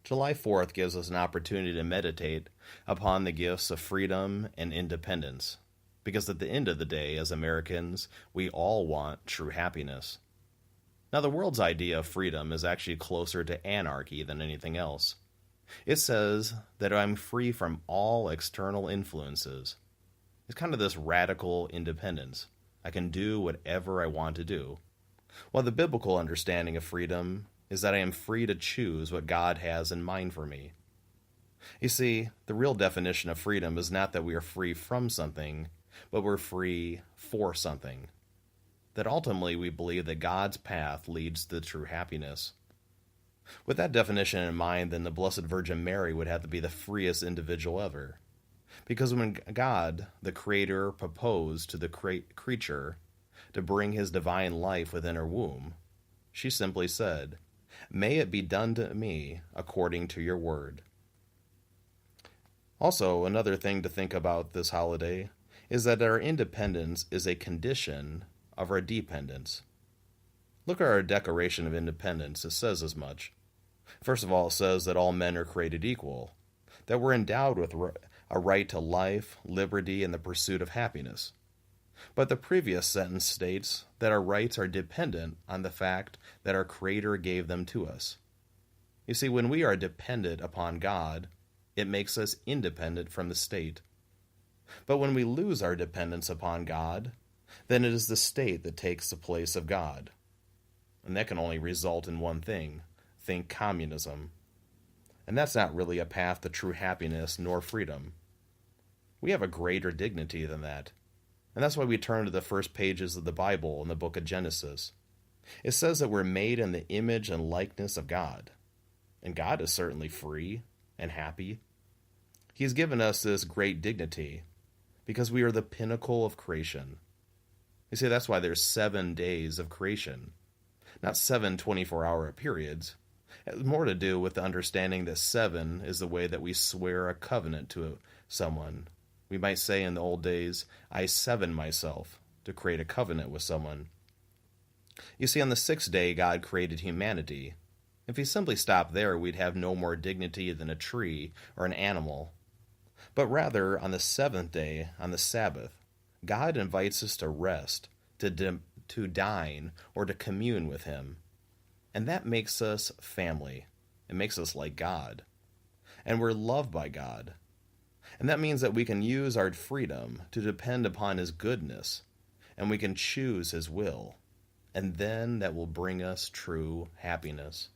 July 4th gives us an opportunity to meditate upon the gifts of freedom and independence. Because at the end of the day, as Americans, we all want true happiness. Now, the world's idea of freedom is actually closer to anarchy than anything else. It says that I'm free from all external influences. It's kind of this radical independence. I can do whatever I want to do. While the biblical understanding of freedom is that I am free to choose what God has in mind for me. You see, the real definition of freedom is not that we are free from something, but we're free for something. That ultimately we believe that God's path leads to true happiness. With that definition in mind, then the Blessed Virgin Mary would have to be the freest individual ever. Because when God, the Creator, proposed to the creature to bring his divine life within her womb, she simply said, "May it be done to me according to your word." Also, another thing to think about this holiday is that our independence is a condition of our dependence. Look at our Declaration of Independence. It says as much. First of all, it says that all men are created equal, that we're endowed with a right to life, liberty, and the pursuit of happiness. But the previous sentence states that our rights are dependent on the fact that our Creator gave them to us. You see, when we are dependent upon God, it makes us independent from the state. But when we lose our dependence upon God, then it is the state that takes the place of God. And that can only result in one thing. Think communism. And that's not really a path to true happiness nor freedom. We have a greater dignity than that. And that's why we turn to the first pages of the Bible in the book of Genesis. It says that we're made in the image and likeness of God. And God is certainly free and happy. He's given us this great dignity because we are the pinnacle of creation. You see, that's why there's 7 days of creation, not 7 24-hour periods. It has more to do with the understanding that 7 is the way that we swear a covenant to someone. We might say in the old days, I seven myself to create a covenant with someone. You see, on the 6th day, God created humanity. If he simply stopped there, we'd have no more dignity than a tree or an animal. But rather, on the 7th day, on the Sabbath, God invites us to rest, to dine, or to commune with him. And that makes us family. It makes us like God. And we're loved by God. And that means that we can use our freedom to depend upon his goodness, and we can choose his will. And then that will bring us true happiness.